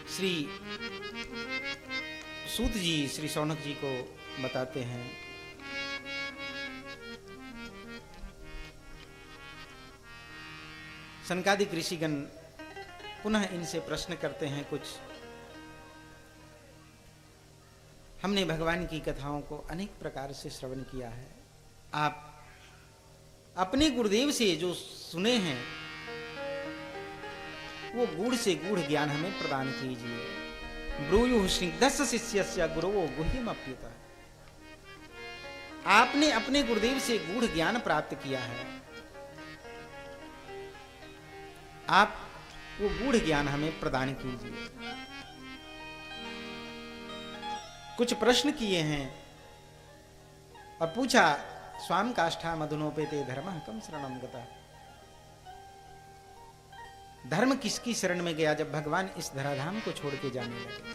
श्री सूत जी श्री शौनक जी को बताते हैं, सनकादिक ऋषिगण पुनः इनसे प्रश्न करते हैं कुछ। हमने भगवान की कथाओं को अनेक प्रकार से श्रवण किया है, आप अपने गुरुदेव से जो सुने हैं वो गूढ़ से गूढ़ ज्ञान हमें प्रदान कीजिए। ब्रूयुः स्निग्धस्य शिष्यस्य गुरवो गुह्यमप्युत। आपने अपने गुरुदेव से गूढ़ ज्ञान प्राप्त किया है, आप वो गूढ़ ज्ञान हमें प्रदान कीजिए। कुछ प्रश्न किए हैं और पूछा, स्वाम काष्ठा मधुनोपेते धर्मः कम शरणं गतः। धर्म किसकी शरण में गया जब भगवान इस धराधाम को छोड़ के जाने लगे।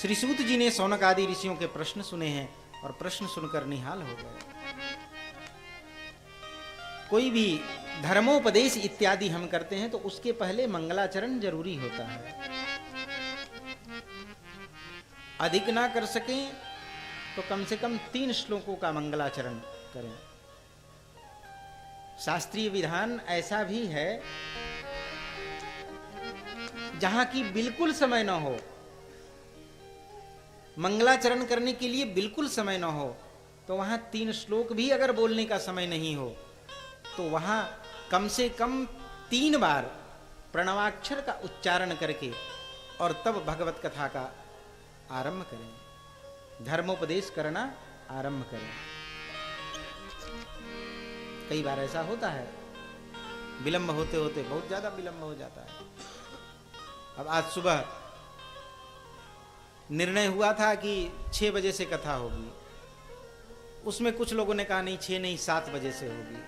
श्री सूत जी ने शौनक आदि ऋषियों के प्रश्न सुने हैं और प्रश्न सुनकर निहाल हो गए। कोई भी धर्मोपदेश इत्यादि हम करते हैं तो उसके पहले मंगलाचरण जरूरी होता है। अधिक ना कर सकें तो कम से कम 3 श्लोकों का मंगलाचरण करें। शास्त्रीय विधान ऐसा भी है जहां की बिल्कुल समय न हो, मंगलाचरण करने के लिए बिल्कुल समय न हो, तो वहां 3 श्लोक भी अगर बोलने का समय नहीं हो तो वहां कम से कम 3 बार प्रणवाक्षर का उच्चारण करके और तब भगवत कथा का आरंभ करें, धर्मोपदेश करना आरंभ करें। कई बार ऐसा होता है, विलंब होते होते बहुत ज्यादा विलंब हो जाता है। अब आज सुबह निर्णय हुआ था कि 6 बजे से कथा होगी, उसमें कुछ लोगों ने कहा नहीं 6 नहीं 7 बजे से होगी,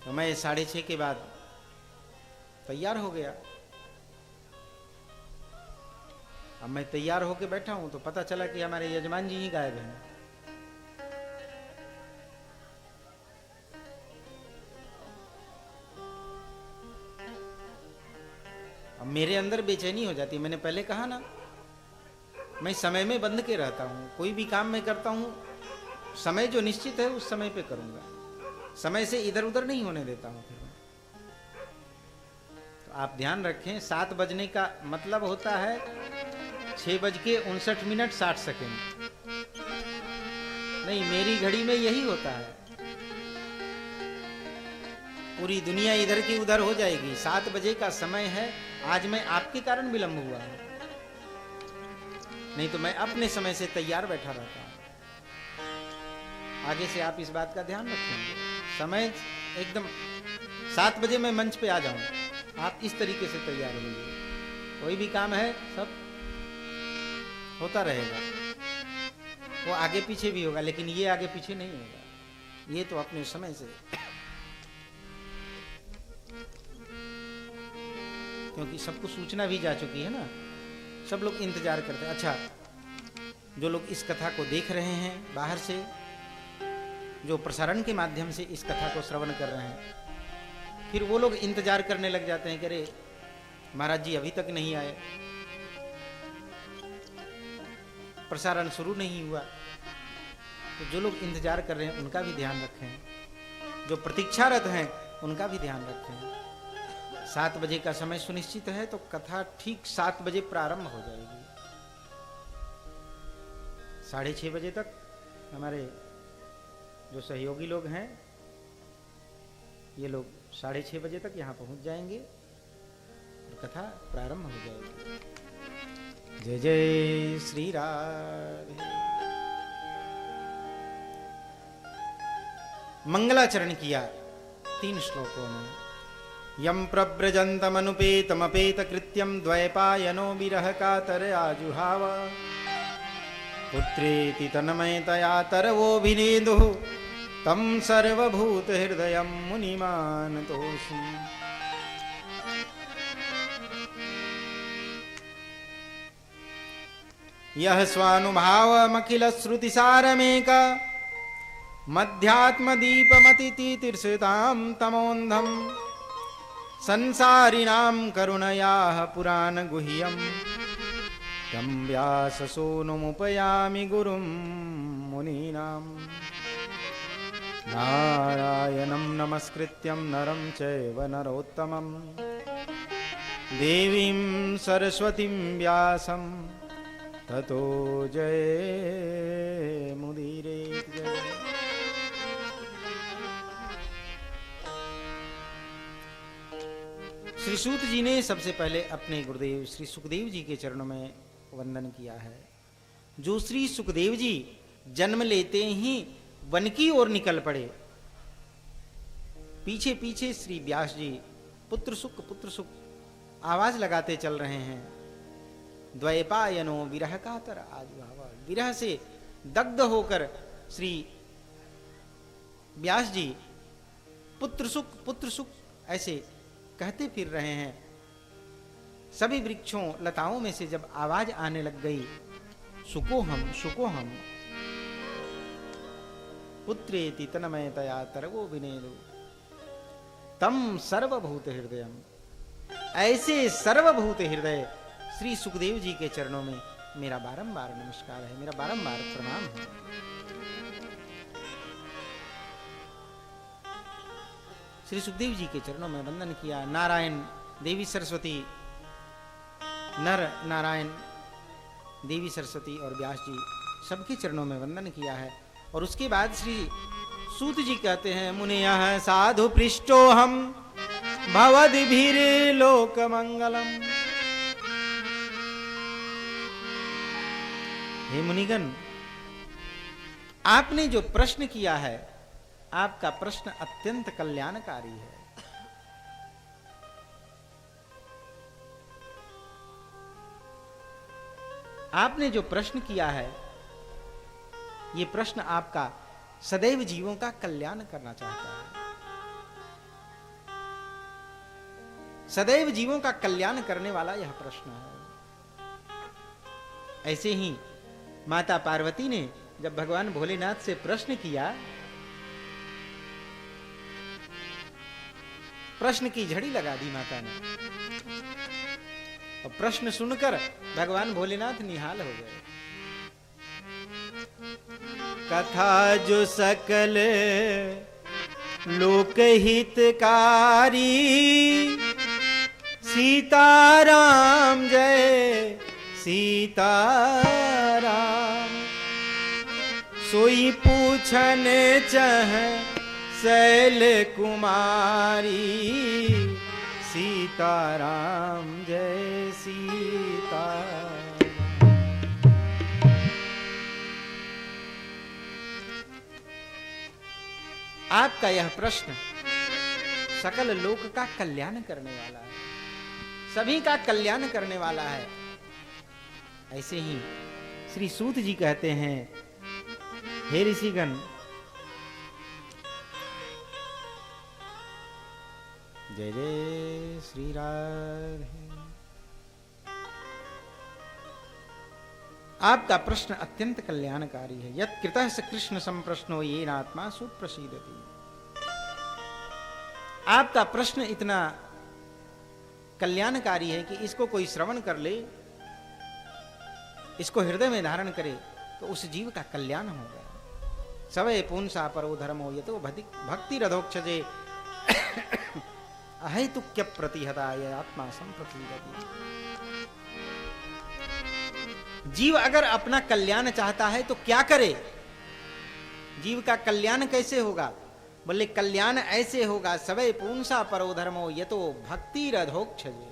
तो मैं 6:30 के बाद तैयार हो गया। अब मैं तैयार होके बैठा हूं तो पता चला कि हमारे यजमान जी ही गायब हैं। अब मेरे अंदर बेचैनी हो जाती है। मैंने पहले कहा ना, मैं समय में बंध के रहता हूं, कोई भी काम मैं करता हूं समय जो निश्चित है उस समय पे करूंगा, समय से इधर उधर नहीं होने देता हूं। फिर तो आप ध्यान रखें, 7 बजने का मतलब होता है 6:59:60। नहीं, मेरी घड़ी में यही होता है। पूरी दुनिया इधर की उधर हो जाएगी, 7 बजे का समय है। आज मैं आपके कारण विलंब हुआ है, नहीं तो मैं अपने समय से तैयार बैठा रहता हूं। आगे से आप इस बात का ध्यान रखेंगे, समय एकदम 7 बजे मैं मंच पे आ जाऊं, आप इस तरीके से तैयार होइए। कोई भी काम है सब होता रहेगा, वो आगे पीछे भी होगा, लेकिन ये आगे पीछे नहीं होगा, ये तो अपने समय से। क्योंकि सबको सूचना भी जा चुकी है ना, सब लोग इंतजार करते हैं। अच्छा, जो लोग इस कथा को देख रहे हैं बाहर से, जो प्रसारण के माध्यम से इस कथा को श्रवण कर रहे हैं, फिर वो लोग इंतजार करने लग जाते हैं कि अरे महाराज जी अभी तक नहीं आए, प्रसारण शुरू नहीं हुआ। तो जो लोग इंतजार कर रहे हैं उनका भी ध्यान रखें, जो प्रतीक्षारत हैं उनका भी ध्यान रखें। 7 बजे का समय सुनिश्चित है तो कथा ठीक 7 बजे प्रारंभ हो जाएगी। 6:30 बजे तक हमारे जो सहयोगी लोग हैं ये लोग 6:30 बजे तक यहाँ पहुँच जाएंगे और कथा प्रारंभ हो जाएगी। जय जय श्री राधे। मंगलाचरण किया 3 श्लोकों में। यम प्रव्रजन्तमनुपेतमपेत कृत्यम द्वैपायनो विरह कातर आजुहाव पुत्रेति तन्मयतया तरवोऽभिनेदुः तं सर्वभूत हृदयं मुनिमानतोऽस्मि। यः स्वानुभावमखिल श्रुतिसारमेक मध्यात्मदीपमतितीर्षतां तमोन्धं संसारिणां करुणयाः पुराणगुह्यं तं व्याससूनुमुपयामि गुरुं मुनीनां नारायणं नमस्कृत्यं नरं चैव नरोत्तमं देवीं सरस्वतीं व्यासं ततो जयमुदीरयेत्। श्री सूत जी ने सबसे पहले अपने गुरुदेव श्री सुखदेव जी के चरणों में वंदन किया है। जो श्री सुखदेव जी जन्म लेते ही वन की ओर निकल पड़े, पीछे पीछे श्री व्यास जी पुत्र सुख आवाज लगाते चल रहे हैं। द्वैपायनो विरह कातर आजुहावा, विरह से दग्ध होकर श्री व्यास जी पुत्र सुख ऐसे कहते फिर रहे हैं। सभी वृक्षों लताओं में से जब आवाज आने लग गई, सुको हम पुत्रेति तन्मयतया तरवो विनेदु तम सर्वभूत हृदयम, ऐसे सर्वभूत हृदय श्री सुखदेव जी के चरणों में मेरा बारंबार नमस्कार है, मेरा बारंबार प्रणाम है। श्री सुखदेव जी के चरणों में वंदन किया। नारायण, देवी सरस्वती, नर नारायण, देवी सरस्वती और व्यास जी सबके चरणों में वंदन किया है। और उसके बाद श्री सूत जी कहते हैं, मुनियः साधु पृष्ठोहम भवद्भिर लोक मंगलम। हे मुनिगण, आपने जो प्रश्न किया है, आपका प्रश्न अत्यंत कल्याणकारी है। आपने जो प्रश्न किया है, ये प्रश्न आपका सदैव जीवों का कल्याण करना चाहता है। सदैव जीवों का कल्याण करने वाला यह प्रश्न है। ऐसे ही माता पार्वती ने जब भगवान भोलेनाथ से प्रश्न किया, प्रश्न की झड़ी लगा दी माता ने, और प्रश्न सुनकर भगवान भोलेनाथ निहाल हो गए। कथा जो सकल लोकहितकारी, सीताराम जय सीताराम। सोई पूछन चह शैल कुमारी, सीताराम जय सीताराम। आपका यह प्रश्न सकल लोक का कल्याण करने वाला है, सभी का कल्याण करने वाला है। ऐसे ही श्री सूत जी कहते हैं, हे ऋषिगण, जय जय श्री राधे। आपका प्रश्न अत्यंत कल्याणकारी है। यत् कृतः स कृष्ण संप्रश्नो येन आत्मा सुप्रसीदति। आपका प्रश्न इतना कल्याणकारी है कि इसको कोई श्रवण कर ले, इसको हृदय में धारण करे, तो उस जीव का कल्याण होगा। सवै पुंसा परो धर्मो यतो भक्ति रथोक्षजे अहेतुक्य प्रतिहता ये आत्मा संप्रतीयते। जीव अगर अपना कल्याण चाहता है तो क्या करे? जीव का कल्याण कैसे होगा? बोले कल्याण ऐसे होगा, सवै पुंसा परो धर्मो यतो भक्ति रथोक्षजे।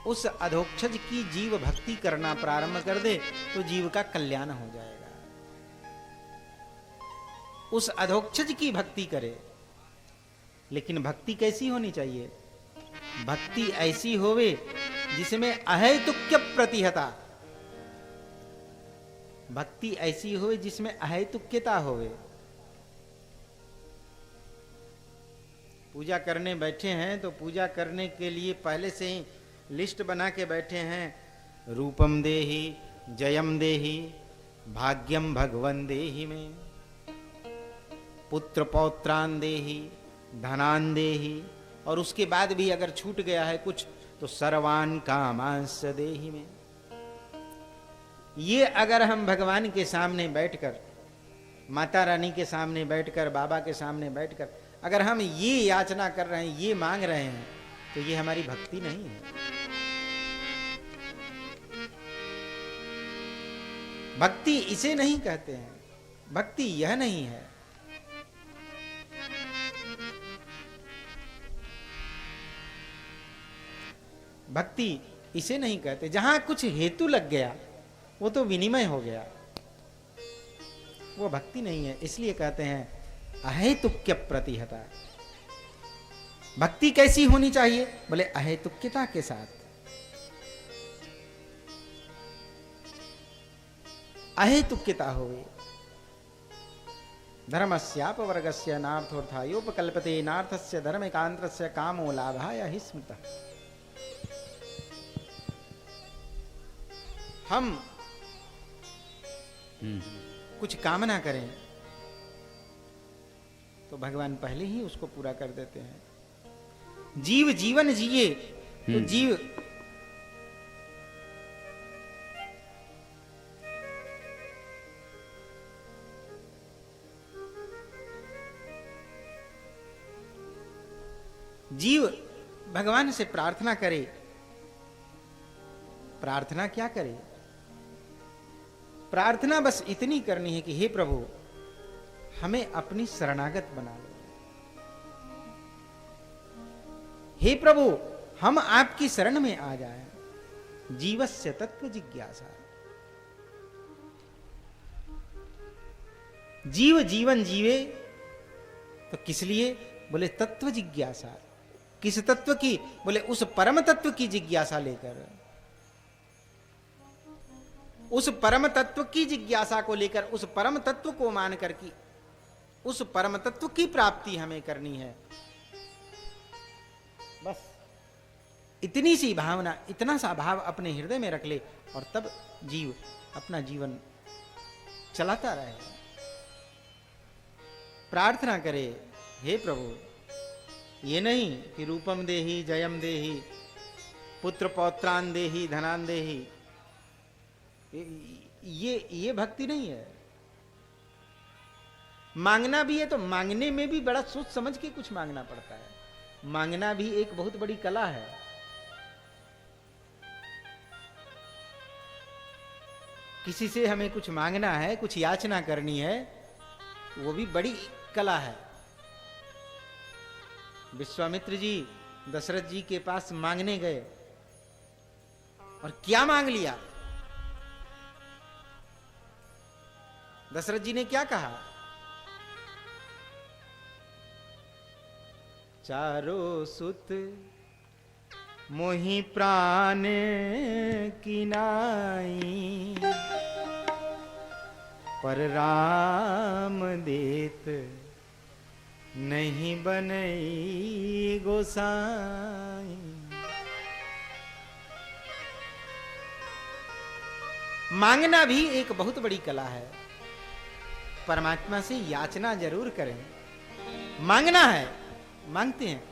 उस अधोक्षज की जीव भक्ति करना प्रारंभ कर दे तो जीव का कल्याण हो जाएगा। उस अधोक्षज की भक्ति करे, लेकिन भक्ति कैसी होनी चाहिए? भक्ति ऐसी होवे जिसमें अहेतुक्य प्रतिहता, भक्ति ऐसी होवे जिसमें अहेतुक्यता होवे। पूजा करने बैठे हैं तो पूजा करने के लिए पहले से ही लिस्ट बना के बैठे हैं, रूपम देहि जयम देहि भाग्यम भगवन देहि में। पुत्र पौत्रान देहि, धनान देहि, और उसके बाद भी अगर छूट गया है कुछ तो सर्वान कामांस देहि में। ये अगर हम भगवान के सामने बैठकर, माता रानी के सामने बैठकर, बाबा के सामने बैठकर अगर हम ये याचना कर रहे हैं, ये मांग रहे हैं, तो ये हमारी भक्ति नहीं है। भक्ति इसे नहीं कहते हैं, भक्ति यह नहीं है। भक्ति इसे नहीं कहते। जहां कुछ हेतु लग गया वो तो विनिमय हो गया, वो भक्ति नहीं है। इसलिए कहते हैं अहेतुक्य प्रतिहता। भक्ति कैसी होनी चाहिए? बोले अहेतुक्यता के साथ। अहेतुक्यता होवे। धर्मस्यापवर्गस्य नार्थोर्थायोपकल्पते नार्थस्य धर्मेकांतस्य कामो लाभाय हि स्मृतः। हम कुछ कामना करें तो भगवान पहले ही उसको पूरा कर देते हैं। जीव जीवन जिए तो जीव जीव भगवान से प्रार्थना करे। प्रार्थना क्या करे? प्रार्थना बस इतनी करनी है कि हे प्रभु हमें अपनी शरणागत बना लो। हे प्रभु हम आपकी शरण में आ जाएं। जीवस्य तत्व जिज्ञासा। जीव जीवन जीवे तो किस लिए? बोले तत्व जिज्ञासा। किस तत्व की? बोले उस परम तत्व की जिज्ञासा लेकर। उस परम तत्व की जिज्ञासा को लेकर, उस परम तत्व को मानकर कि उस परम तत्व की प्राप्ति हमें करनी है। बस इतनी सी भावना, इतना सा भाव अपने हृदय में रख ले और तब जीव अपना जीवन चलाता रहे। प्रार्थना करे हे प्रभु, ये नहीं कि रूपम देहि जयम देहि पुत्र पौत्रान देहि धनान देहि। ये भक्ति नहीं है। मांगना भी है तो मांगने में भी बड़ा सोच समझ के कुछ मांगना पड़ता है। मांगना भी एक बहुत बड़ी कला है। किसी से हमें कुछ मांगना है, कुछ याचना करनी है, वो भी बड़ी कला है। विश्वामित्र जी दशरथ जी के पास मांगने गए और क्या मांग लिया? दशरथ जी ने क्या कहा? चारों सुत मोहि प्राण की नाई, पर राम देत नहीं बनई गोसाई। मांगना भी एक बहुत बड़ी कला है। परमात्मा से याचना जरूर करें। मांगना है, मांगते हैं,